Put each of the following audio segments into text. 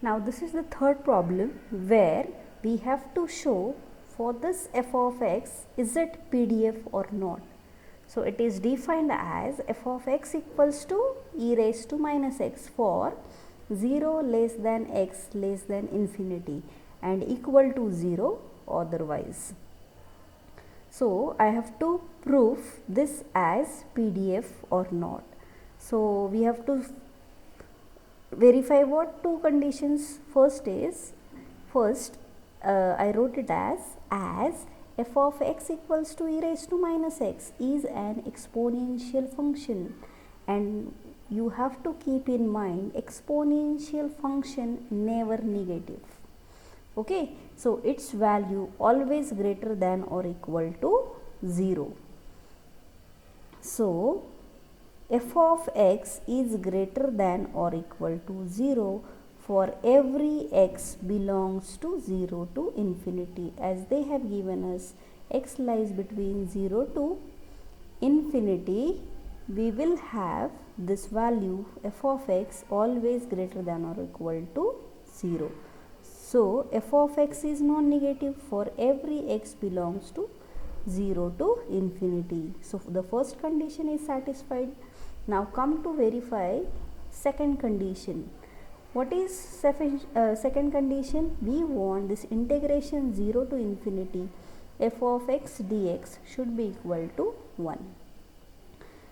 Now this is the third problem where we have to show for this f of x, is it PDF or not. So it is defined as f of x equals to e raised to minus x for 0 less than x less than infinity and equal to 0 otherwise. So I have to prove this as PDF or not. So we have to verify what two conditions. First I wrote it as f of x equals to e raised to minus x is an exponential function, and you have to keep in mind exponential function never negative. Okay, so its value always greater than or equal to 0. So f of x is greater than or equal to 0 for every x belongs to 0 to infinity, as they have given us x lies between 0 to infinity. We will have this value f of x always greater than or equal to 0. So f of x is non-negative for every x belongs to 0 to infinity. So the first condition is satisfied. Now come to verify second condition. What is second condition? We want this integration 0 to infinity f of x dx should be equal to 1.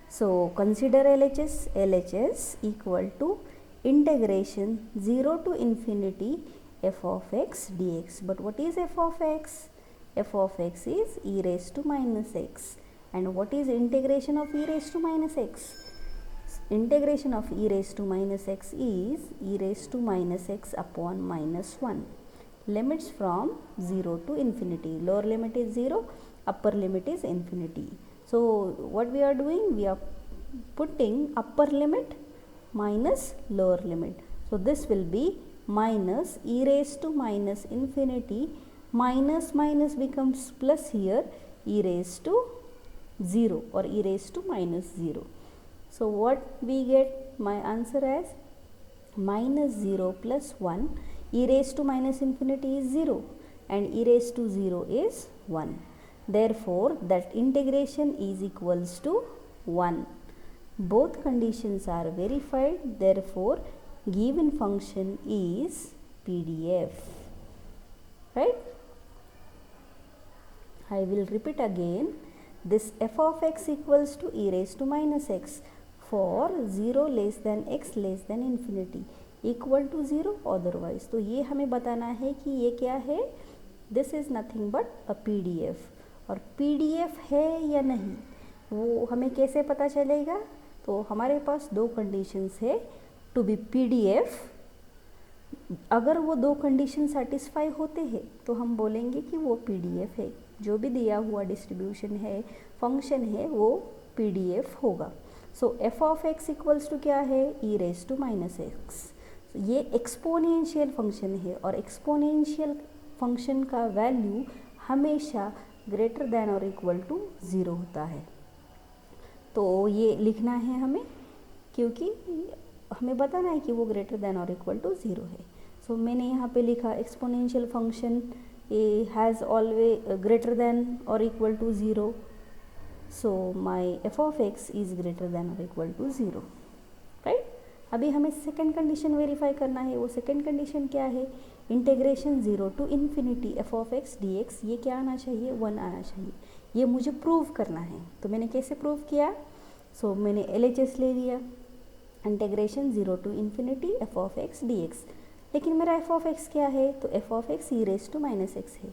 So consider LHS. LHS equal to integration 0 to infinity f of x dx. But what is f of x? F of x is e raised to minus x. And what is integration of e raised to minus x? Integration of e raised to minus x is e raised to minus x upon minus 1. Limits from 0 to infinity. Lower limit is 0, upper limit is infinity. So what we are doing? We are putting upper limit minus lower limit. So this will be minus e raised to minus infinity, minus minus becomes plus here, e raised to 0 or e raised to minus 0. So what we get my answer as minus 0 plus 1, e raised to minus infinity is 0 and e raised to 0 is 1. Therefore that integration is equals to 1. Both conditions are verified. Therefore given function is PDF. Right? I will repeat again. This f of x equals to e raised to minus x for 0 less than x less than infinity equal to 0 otherwise. तो ये हमें बताना है कि ये क्या है. This is nothing but a PDF. और PDF है या नहीं वो हमें कैसे पता चलेगा? तो हमारे पास दो कंडीशंस है टू बी PDF. अगर वो दो कंडीशन सेटिस्फाई होते हैं तो हम बोलेंगे कि वो PDF है. जो भी दिया हुआ डिस्ट्रीब्यूशन है, फंक्शन है, वो PDF होगा. So f of x equals to क्या है? e raise to minus x. ये एक्सपोनेंशियल फंक्शन है और एक्सपोनेंशियल फंक्शन का वैल्यू हमेशा ग्रेटर देन और इक्वल टू 0 होता है. तो ये लिखना है हमें क्योंकि हमें बताना है कि वो ग्रेटर देन और इक्वल टू 0 है. सो मैंने यहाँ पे लिखा exponential function has always greater than और equal to 0. So my f of x is greater than और इक्वल टू 0. राइट. अभी हमें सेकेंड कंडीशन वेरीफाई करना है. वो सेकेंड कंडीशन क्या है? Integration 0 to infinity f of x dx. ये क्या आना चाहिए? 1 आना चाहिए. ये मुझे प्रूव करना है. तो मैंने कैसे प्रूव किया? सो मैंने LHS ले लिया. Integration 0 to infinity f of x dx. लेकिन मेरा f ऑफ x क्या है? तो f of x e raise to minus x है.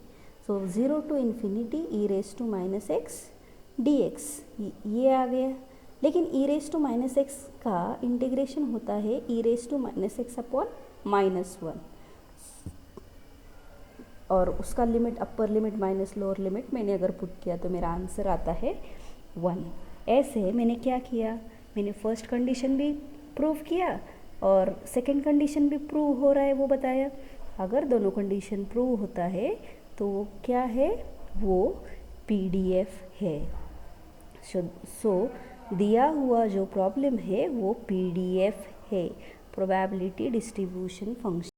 So 0 to infinity e raise to minus x dx ये आ गया. लेकिन e raise to minus x का इंटीग्रेशन होता है e raise to minus x upon minus 1 और उसका limit upper limit minus lower limit मैंने अगर पुट किया तो मेरा आंसर आता है 1. ऐसे मैंने क्या किया? मैंने फर्स्ट कंडीशन भी प्रूव किया और सेकंड कंडीशन भी प्रूव हो रहा है वो बताया. अगर दोनों कंडीशन प्रूव होता है तो वो क्या है? वो PDF है. सो दिया हुआ जो प्रॉब्लम है वो PDF है. Probability distribution function.